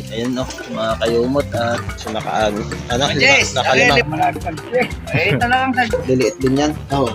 Ayan no, mga kayumot at sunakaag. Ano? Jess, Nakalima. eh, talagang sa Liliit din yan. Oo.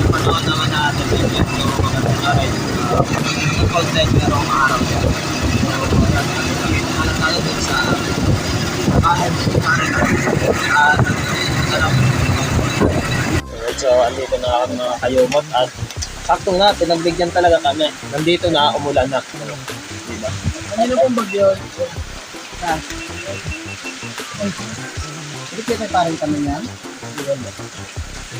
Panood naman natin yung magandang aray. Yung content merong araw yan. Alam tayo din sa kahit alright, so andito na ako mga kayumot at saktong nga, pinagbigyan talaga kami. Nandito na, umulan na. Diba? ano pong bagyo? Hindi kita parang kami yan.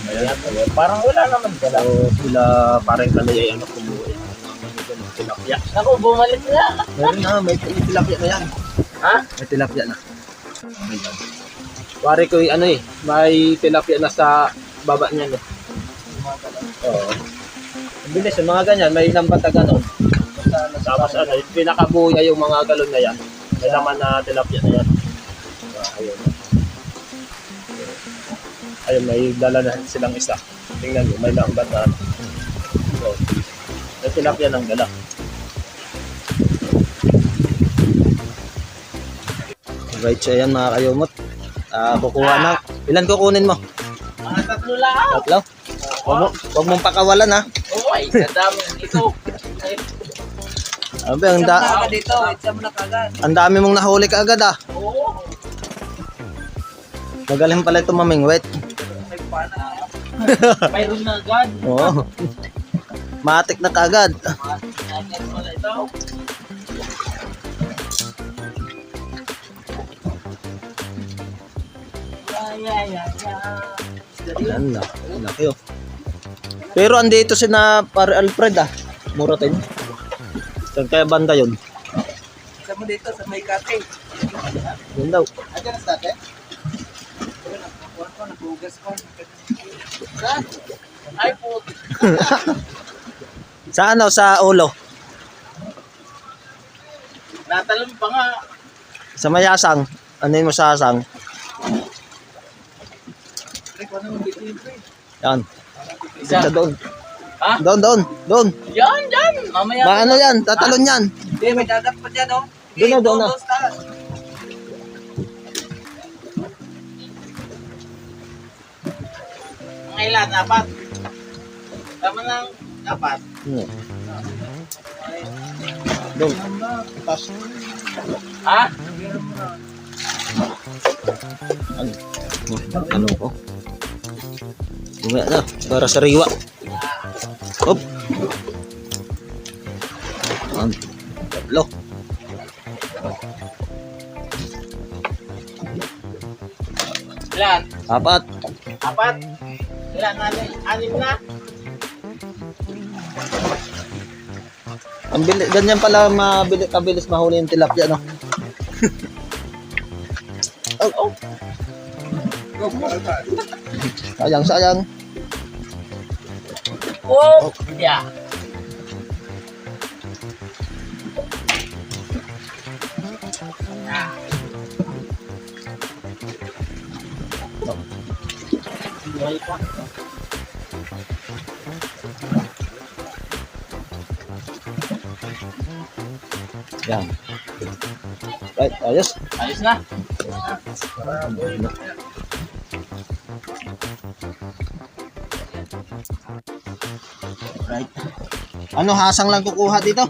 Ayan, parang wala naman pala. So, sila parang kami ay ano kumuha. Tilapia. Ako, bumalik na. Meron na, may tilapia na yan. Ha? May tilapia na. Ayan. Pare ko ano eh, may tilapia na sa baba niyan eh. Oo. Ang bilis yung mga ganyan, may lambat na ganon. Tapos ano, yung pinakabuya yung mga galon na yan. May laman na tilapia na yan. Ayun. Ayun, may dala na silang isa. Tingnan nyo, may lambat na ano. So, may tilapia ng dala. Right, so yan mga kayumot. Kukuha na. Ilan kukunin mo? Mga tatlo lang. Tatlo? Huwag mong pakawalan ha. Oo, ay, kadami. Ito. Abe, Dito, isa mo na kagad. ang dami mong nahuli ka agad ah. Oo. Magaling pala ito mamingwit. May pana. Mayroon na agad. Oo. Matik na kagad. Agad pala ito. Yan na. Laki oh. Pero andito si na Pare Alfred ah. Muratin. Saan kaya banda yun? Isa mo dito sa may kate. Yun daw. Ayan na sa ate. Nakuha ko, nagugas ko. Saan? Ay po. Sa ano? Sa ulo? Natalon pa nga. Sa mayasang? Ano yun mo sa asang? Yan. Isa doon. Ha? Doon. Yan, yan. Mamaya. Maano yan? Tatalon yan. Hindi, may dagat pa dyan, oh. Doon na. Ang ilan, apat. Tama ng apat. Doon. Tas. Ha? Ano ko? Bumaya na. Para sa riwa. Hop. Tatlo. Ilan? Apat. Apat? Ilan? Anim na? Ang bilis, ganyan pala kabilis mahuli yung tilapia, no? Oh, oh. Sayang, sayang. Oh, yeah. Buhay pa. Yan. Right, ayos. Ayos na. Right. Ano, hasang lang kukuha dito?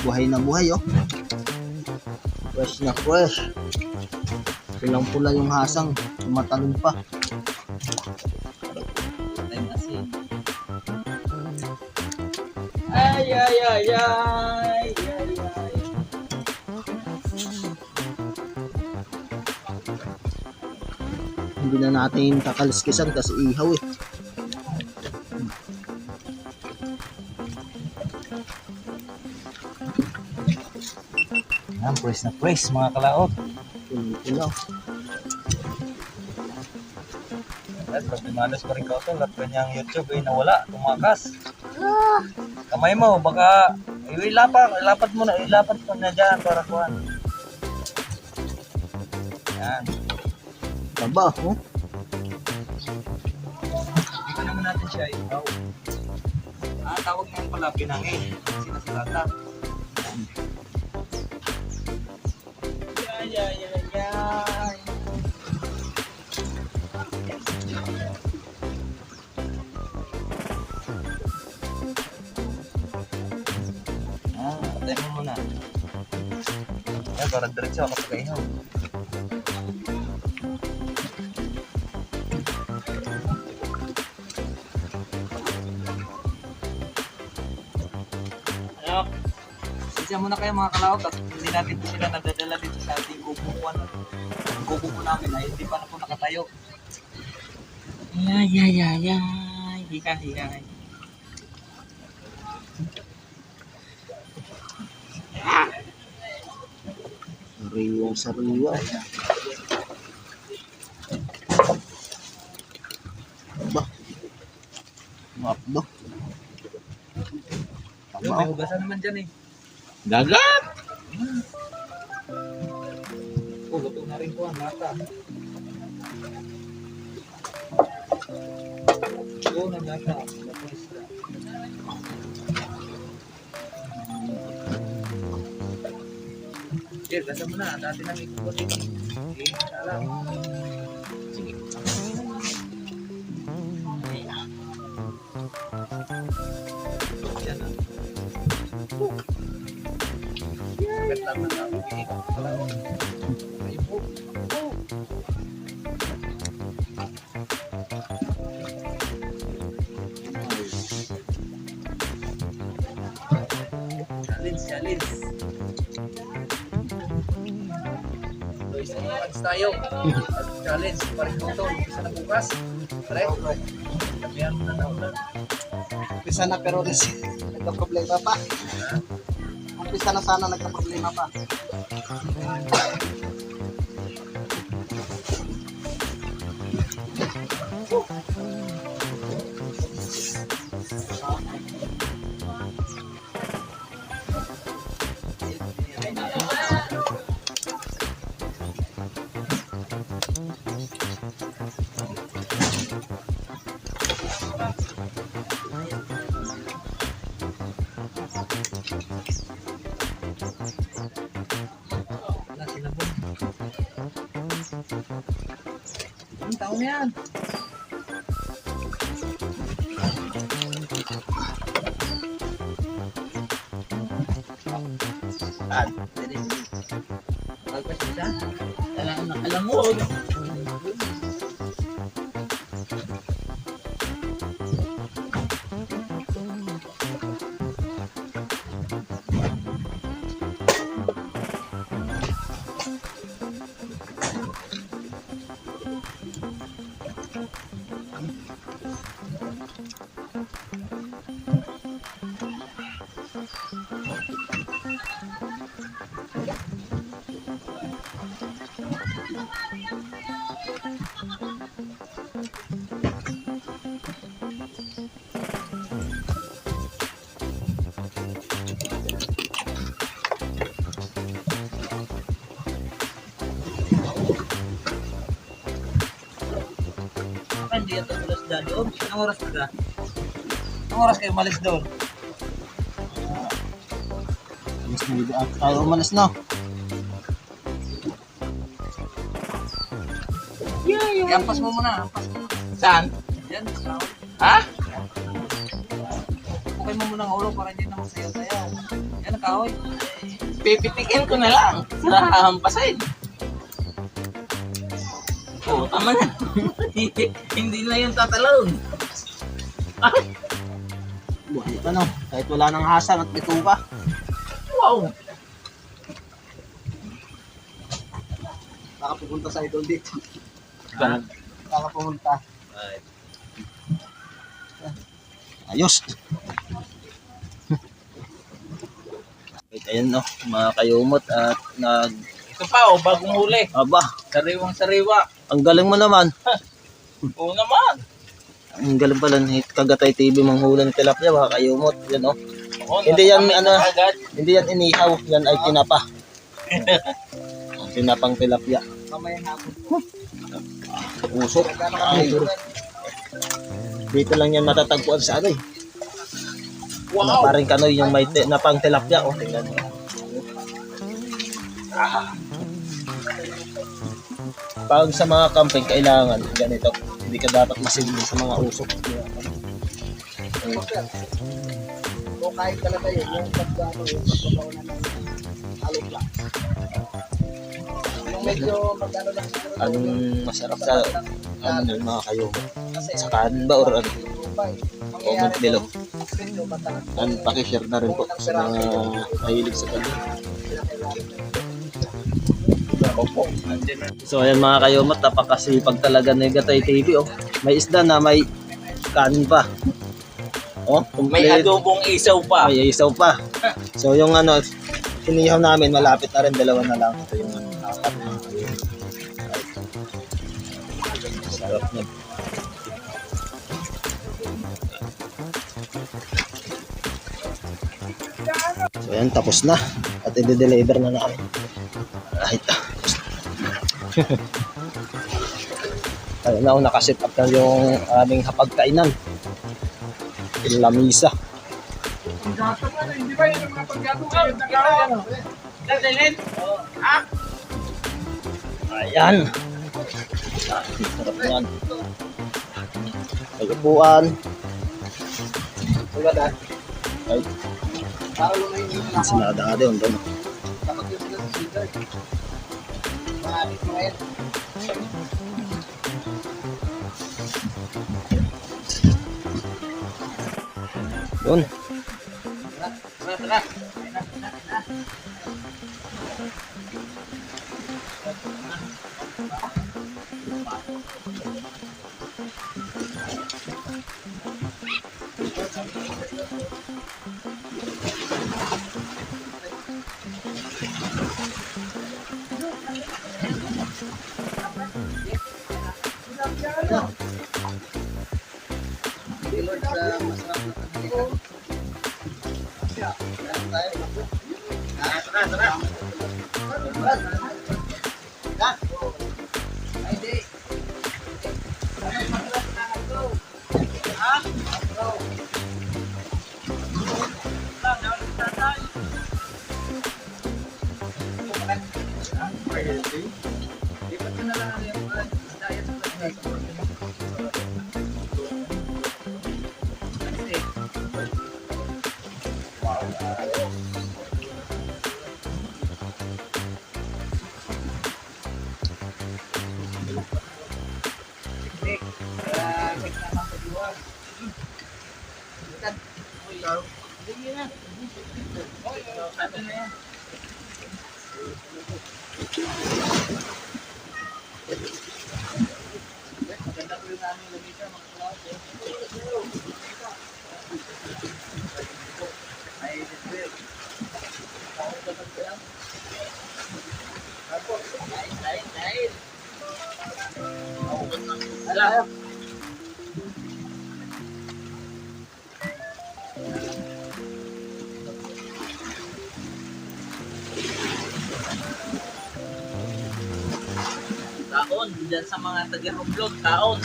Buhay na buhay, oh. Fresh na fresh. Pulang pula yung hasang. Tumatalon pa. Ay, ay, ay, ay, ay, ay. Hindi na natin kakaliskisan kasi ihaw eh. Yan, press na press mga kalaot. Pula. At pag dumalas pa rin ka ito, lahat kanyang YouTube ay nawala, tumakas. Kamay mo, baka ilapat mo na dyan para kuhan. Yan. Taba, oh. Hindi naman natin siya itaw. Tawag nga pala pinangin. Sinasilata. Ay, ay, ay, ay. Patay mo muna. Ay, parang diretso ako sa kaihaw. Ano? Sisya muna kayo mga kalawag at hindi natin po sila nadadala dito sa ating kubukuan. Ang kubuko namin ay hindi pa na po nakatayo. Ay, ay, ay, ay. Hika, hika. Sariwang sariwa. Ba? Mapdo. May Tama, oh. hugasan naman dyan eh. Dagat! Oh, luto na rin po ang lata. Oo, naglata. Okay, gasa mo na. Dati nang ikuha din. Okay, alam. Sige. Yan na. Agad lang na ako. Iikot ko lang. Ayun po. Challenge. So, isang months tayo. Challenge. Parin mo ito. Isa na bukas. Pare. Sabihan mo na na ulan. Umpisa na pero nagka-problema pa. Umpisa na sana nagka-problema pa. Wala sila po. Ang taon na yan. Pagpas isa? Alam mo. Hindi ito ulas dyan doon. Anong oras na ka? Anong oras kayo malis doon? Alis na dito at tayo umalis na. Ampas mo muna. Ampas mo. Saan? Yan. Tao. Ha? Pukay mo muna ang ulo para hindi na masayaw-sayaw. Yan ang kahoy. Pipitikin ko na lang. Sa hampasin. Oo, tama na. Hindi na yung tatalon. Ay! Buhay ka no. Kahit wala nang hasang at bituka. Wow! Nakapupunta sa idol dito. Nakapumunta. Ayos. Wait, ayan no, mga kayumot at Ito pa, bagong huli. aba, Sariwang-sariwa. ang galing mo naman. Oo naman. Ang galing pala ni Kagatay TV manghula ng tilapia, mga kayumot. Yan oh. Oo, Hindi yan, nakamit ano, na agad. Hindi yan inihaw, yan ay tinapa. Tinapang tilapia. Mamayang hapon. Usok. Ay, dito lang yan matatagpuan sa ano eh. Wow! Parang kanoy yung may napang tilapia. O, tingnan mo. Pag sa mga camping, kailangan ganito. Hindi ka dapat masigil sa mga usok. O kahit talaga yun, yung pagbabaw, yung pagbabaw na ng alupla. Yung medyo magano lang siguro. Anong masarap sa ano yun, mga kayo? Sa kanin ba or ano? Comment below. Medyo matalas. And pakishare na rin po sa mga mahilig sa kanya. So ayan mga kayumot, napakasipag talaga ni Gatay TV. Oh. May isda na may kanin pa. Oh, May complete. adobong isaw pa. May isaw pa. So yung ano, sinihaw namin, malapit na rin, dalawa na lang. Ito yung ano, apat na kayumot. Sarap na. So ayan, tapos na. At i-deliver na namin. Right. Ayun na, nakasit up na yung aming hapagkainan. Yung lamisa. Hindi ba yun yung mga pagkatuloy na kawan? Ayan. Sarap yan. Pag-upuan. Ay, Para lumayin yung mga sinada ka doon. Doon. kapag yung sila sa sigar. Maalit mo ngayon. Doon. Lord, sa masarap na pagkakita. Kaon, dyan sa mga taga-Romblon, kaon.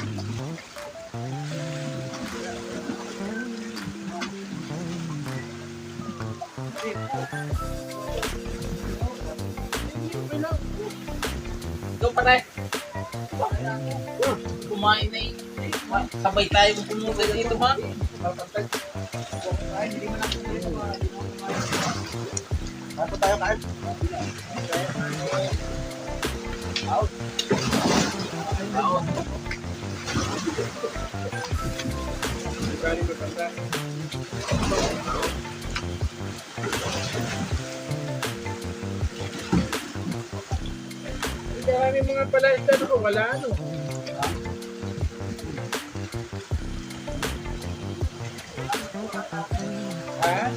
Ikaw pare. Kumain na yun. Sabay tayo pumunta dito ba? Ay, hindi mo na dito. Bago tayo kain. Out. Out. Marami mga palaista na wala ano. Ha?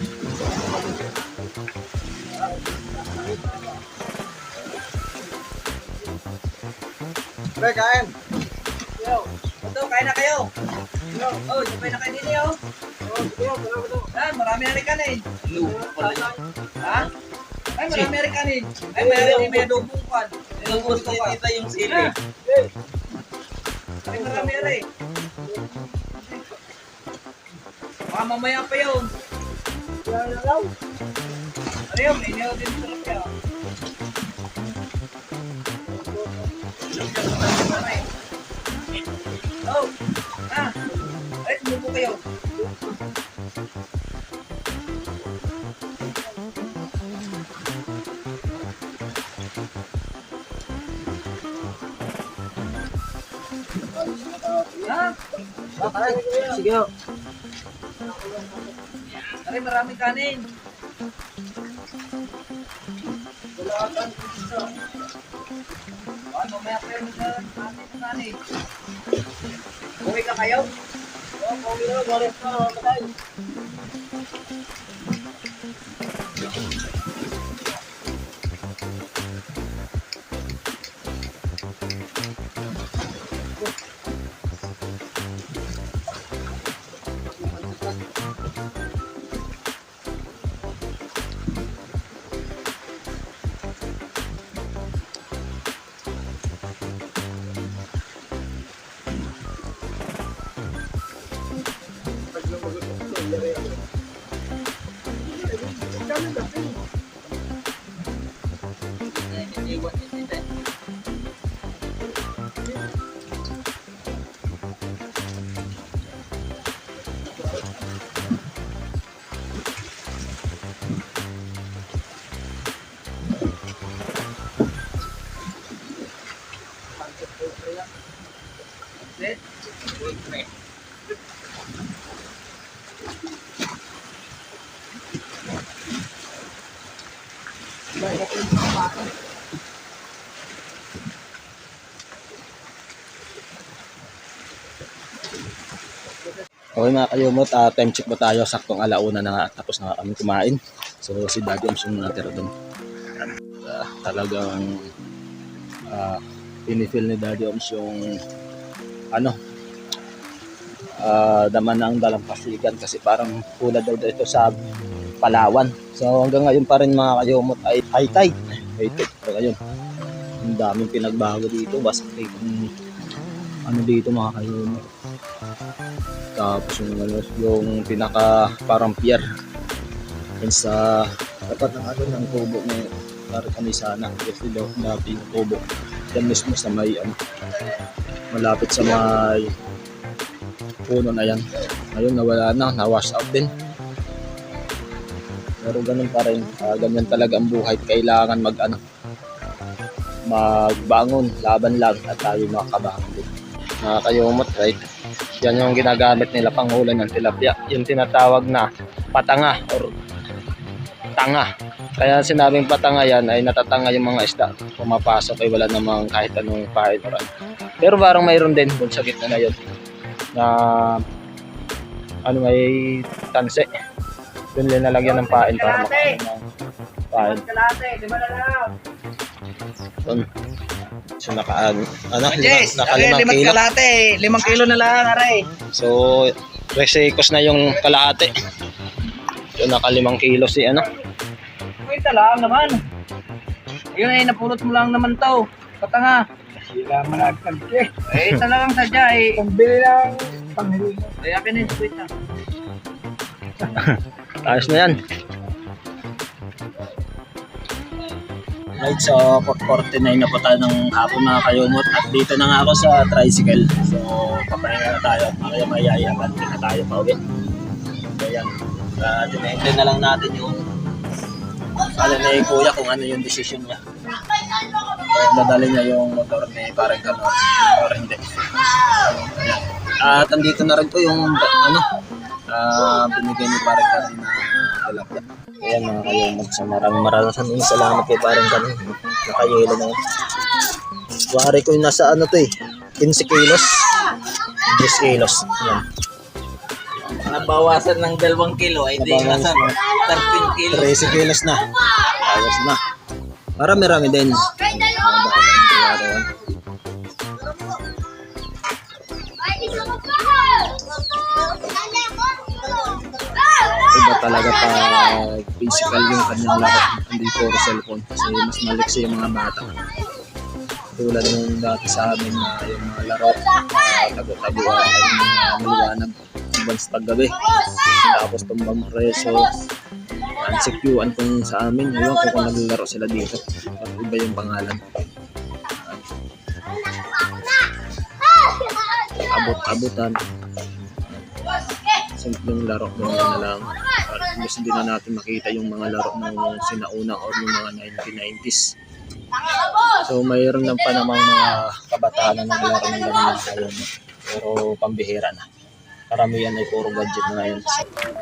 Pre, kain. Yo, ito, kain na kayo. Oh, sabay na kayo din yo. Ah, marami na rin kanin. Ha? Ay, marami na rin kanin. Ay, may adobong pan. Inubos ni tita yung sili. Ay, marami na rin. Baka mamaya pa yun. Ano yun? May niyo din sa lapya. Oh! Ah! Ay, sumubo kayo. Ha? Sige ho. Aray, maraming kanin. Ay, mamaya pa yun sa ating kanin. Uwi ka kayo? Okay mga kayumot, time check ba tayo? Saktong alauna na nga at tapos na kami kumain. So si Daddy Oms yung natira doon. Talagang pinifil ni Daddy Oms yung ano, daman ng dalampasigan kasi parang pula daw ito sa Palawan. So hanggang ngayon pa rin mga kayumot ay high tide. High tide pa ngayon. Ang daming pinagbago dito. Basta itong ano dito mga kayumot. Tapos yung pinaka parang pier yun sa dapat ng ano ng tubo na para kami sana kasi daw dati yung tubo yan mismo sa may malapit sa may puno na yan ngayon nawala na, na-wash out din pero ganun pa rin ganyan talaga ang buhay kailangan magbangon laban lang at tayo makabangon din mga kayumot right. Yan yung ginagamit nila panghuli ng tilapia. Yung tinatawag na patanga or tanga. Kaya sinabing patanga yan ay natatanga yung mga isda. Pumapasok ay wala namang kahit anong pain or ano. Pero parang mayroon din dun sa gitna na yun. Na ano may tanse. Doon nila nalagyan ng pain para makain ng pain. Kalate, di ba na lang? Doon. So naka-5 limang kilo. kalate. 5 kilo na lang, aray. So, resikos na yung kalahati. So, naka 5 kilo si ano. Wait lang naman. Yun ay napulot mo lang naman to. Patanga. Bila malagtagke. Eh, talagang sadya eh. Pambili ng panghili. Ay, akin yung sweet na. Ayos na yan. Right, so 4:49 na po tayo ng hapon mga kayumot at dito na nga ako sa tricycle. So papahinga na tayo, kaya mayayaban na tayo pa uwi. So yan, tinahintay na lang natin yung ano ni kuya kung ano yung decision niya. Kung dadali niya yung motor ni parang gano'n or hindi. Ayan. At andito na rin po yung ano, binigay ni parang gano'n na tilapia. Ayan mga kayumot, so maraming salamat kay parang gano'n. Nakayelo na yun. Wari ko yung nasa ano to 15 kilos. 10 kilos. Ayan. Nabawasan ng 2 kilo, ay di nasa 13 kilo. 13 kilos na. Ayos na. Marami-rami din. Iba talaga pag physical yung kanyang laro. Hindi puro cellphone. Kasi mas maliksi yung mga bata. Tulad nung dati sa amin na yung mga laro, tago-taguan, maliwanag, hanggang sa paggabi. Tapos tumbang preso, ansekyuan kung sa amin. Ewan ko kung naglalaro sila dito. At iba yung pangalan. Abot-abutan. Simpleng laro na lang. Gusto din na natin makita yung mga laro ng sinauna o yung mga 1990s. So mayroon lang pa namang mga kabataan na naglaro ng ganun ngayon. Pero pambihira na. Karamihan ay puro gadget na ngayon.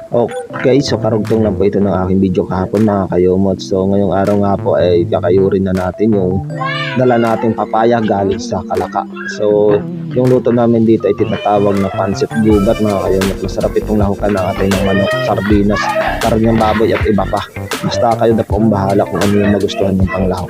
Okay, so karugtong lang po ito ng aking video kahapon mga kayumot. So ngayong araw nga po ay kakayurin na natin yung dala nating papaya galing sa Kalaka. So yung luto namin dito ay tinatawag na pancit gubat mga kayumot. Masarap itong lahukan ng ating ng manok, sardinas, karnyang baboy at iba pa. Basta kayo na po ang bahala kung ano yung magustuhan yung panglahok.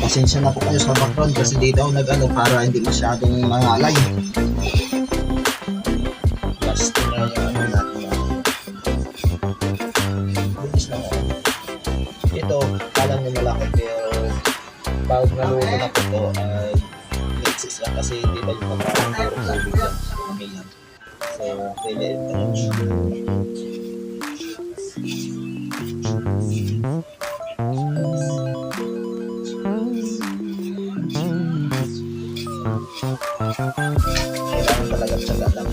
Pasensya na po kayo sa background kasi dito ako nag-ano para hindi masyadong mangalay. Last na yung ano natin. Bilis lang ako. Ito, kala nyo malaki pero pag naluto na po ito ay mixes lang kasi hindi ba yung pagkain pero tubig lang. Okay lang. So, pwede ito. Kailangan talaga tiyaga lang.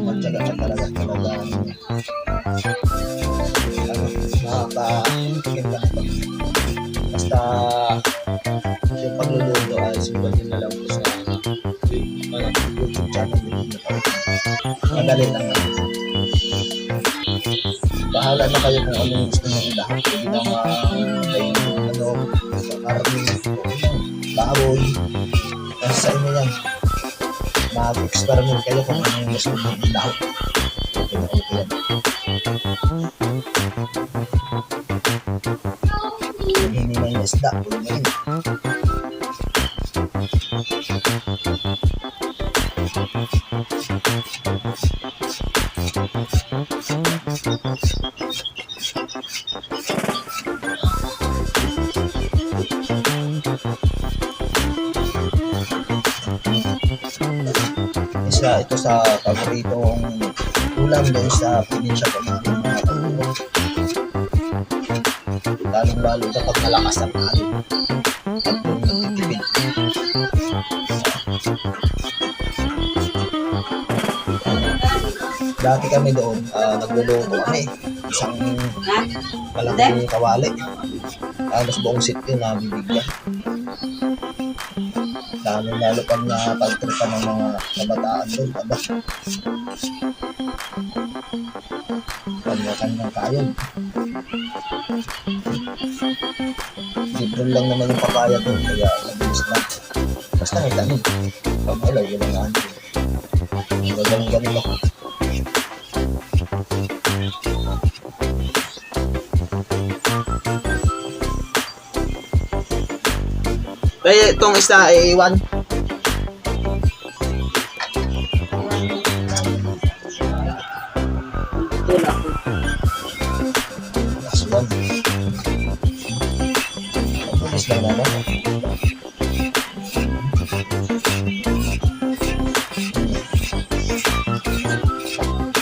Magtiyaga ka talaga makakatingin ka nito. Basta yung pagluluto ay simulan nyo na lang po sa YouTube channel nyo. Madali lang naman. Bahala na kayo kung ano yung gusto nyo ilahat. Pwede naman kayo sa karne, baboy. Kasi sa inyo yan. Mag-experiment kayo kung ano yung gusto nyo ilahat. Okay na okay yan. Hindi na yung isda. Pwede na yun. Isa ito sa paboritong ulam doon sa probinsya ko namin mga kalunod. Lalong-lalo kapag malakas ang alin at yung nagtitipid. Dati kami doon, nagluluto kami. Isang malaking kawali. Halos buong sityo na bibigyan. Lalo pag napagtripan ng mga kabataan doon, aba. Kanya-kanya tayo. Libre lang naman yung papaya doon, kaya mabilis lang. Basta may tanim. Pag wala, yun ang ano. Gagang ganito. Kaya itong isda ay iwan. Last one. Mabilis lang naman.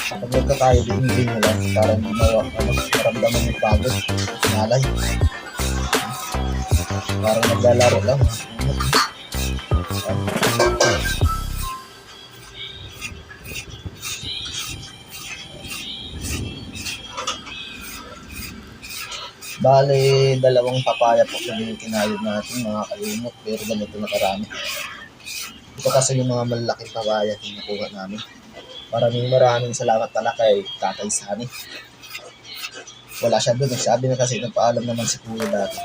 Pag nagkatayo din nyo lang, parang maramdaman yung pagod. Nalay. Parang naglalaro lang. Bale, dalawang papaya po yung kinayod natin mga kalimot, pero ganito na karami. Ito kasi yung mga malalaking papaya yung nakuha namin. Maraming salamat pala kay Tatay Sani. Wala siya doon. Sabi na kasi nagpaalam naman si Kuya dati.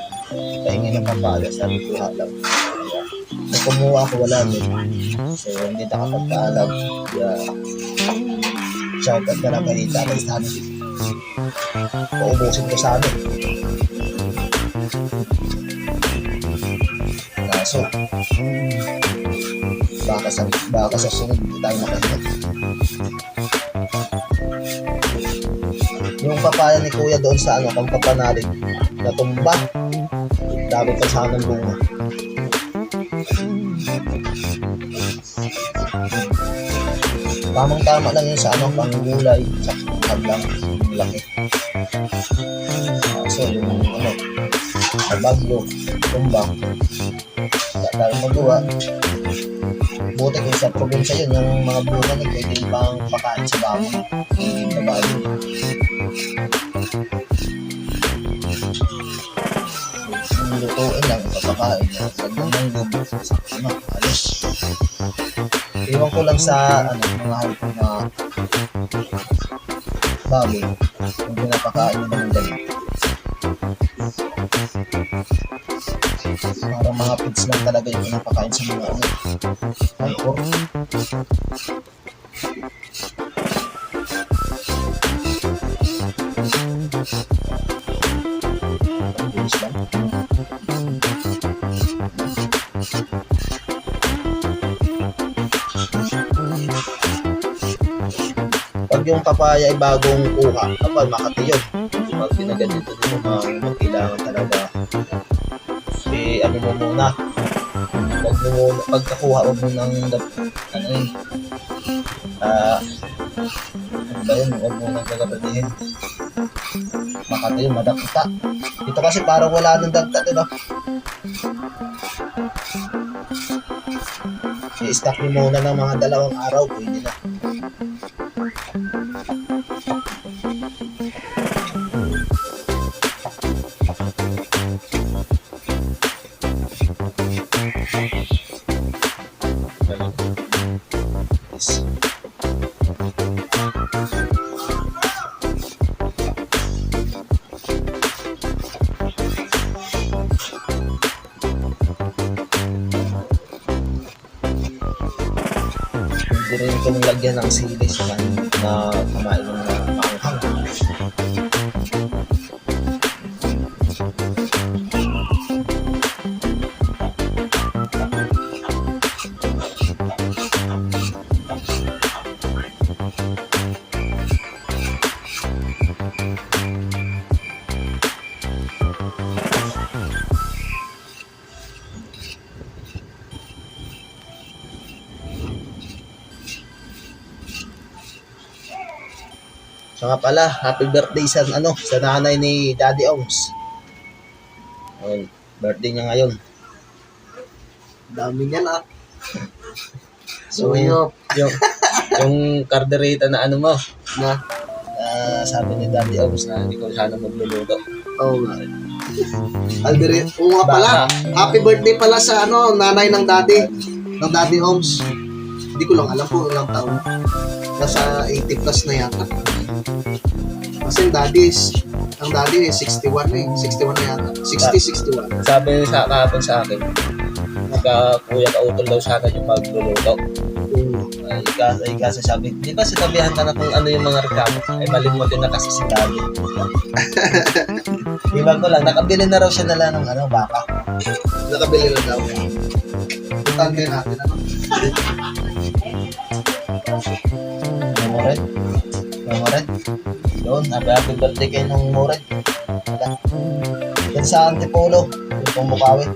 Pahingi ng papaya, sabi ko lang. Kaya, nung kumuha ako wala doon. So, hindi nakapagpaalam. Kaya, shoutout na lang kay Tatay Sani. Paubusin ko sa amin. Kaso, baka sa sunod tayo makahinga. Yung papaya ni Kuya doon sa Kampanalig, natumba. Dami pa sana ng bunga. Tamang-tama lang yun sa panggulay, sa pangkablang, yung laki. So, yung sa bagyo, tumbang, wala tayong magawa. Buti kung sa probinsya yun, yung mga bunga nyo, pwede pang pakain sa baboy. Hindi sa baboy. Lutuin lang, ipapakain. Huwag mo nang lubo. Alis. Iwan ko lang sa mga halip na baboy. Kung pinapakain nyo naman dali. Parang mga pigs lang talaga yung pinapakain sa mga hyper. Bilis lang. Pag yung papaya ay bagong kuha, kapag makati yun. Pag pinaganito din yung mga kailangan talaga ano mo muna. Huwag mo muna, pagkakuha, huwag mo nang, ano yun, ano ba yun, huwag mo nang gagapatihin. Makata yun, madakita. Ito kasi parang wala nang dagta, diba? I-stack mo muna ng mga 2 araw, pwede na. Yes. Hindi rin itong lagyan ng sili sa na kumain ng maanghang. So nga pala, happy birthday sa nanay ni Daddy Oms. Ayun, birthday niya ngayon. Dami niyan ah. So yung karderita na ano mo, Na. sabi ni Daddy Oms na hindi ko sana magluluto. Oo nga. Alberto, oo nga pala. Happy birthday pala sa nanay ng Daddy Oms. Hindi ko lang alam kung ilang taon. Nasa 80 plus na yata. Kasi ang daddy 61 eh. 61 na yata. 60, 61. Sabi sa kahapon sa akin, kuya kautol daw sana yung magluluto. Ay kasi sabi, di ba sinabihan ka na kung ano yung mga reklamo? Ay malimutin na kasi si Daddy. Iwan ko lang, nakabili na raw siya nila ng baka. Nakabili na daw. Puntahan kayo natin Mored. Doon, happy birthday kayo nung Mored. Yan sa Antipolo, yung Pumukawi.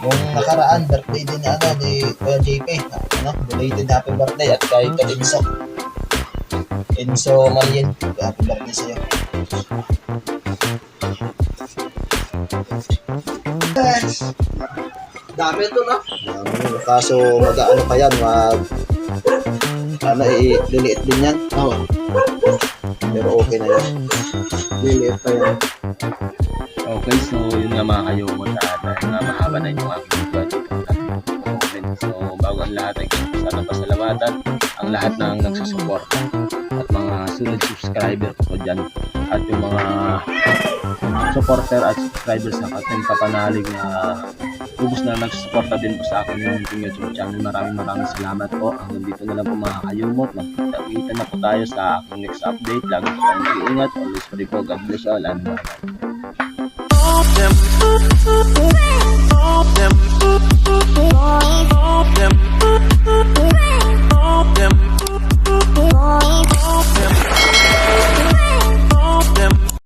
Yung nakaraan, birthday din ni Kuya JP. Belated happy birthday at kay Enzo Marien, happy birthday sa'yo. Dami ito na. Kaso mag-ano pa yan, liliit din yan. Oo. Pero okay na yan. Liliit pa yan. Okay, so yun nga mga kayumot at dahil nga mahaba na yung aking video at ito so bago ang lahat ay sana pasalamatan ang lahat ng nagsusuporta at mga sunod subscriber ko dyan at yung mga supporter at subscriber sa ating kapanalig na lubos na nagsusuporta din po sa akin yung YouTube channel. Maraming salamat po. Hanggang dito na lang po mga kayumot. Magkita na po tayo sa aking next update. Lagi po tayong mag-iingat. Always pray po. God bless all and bye.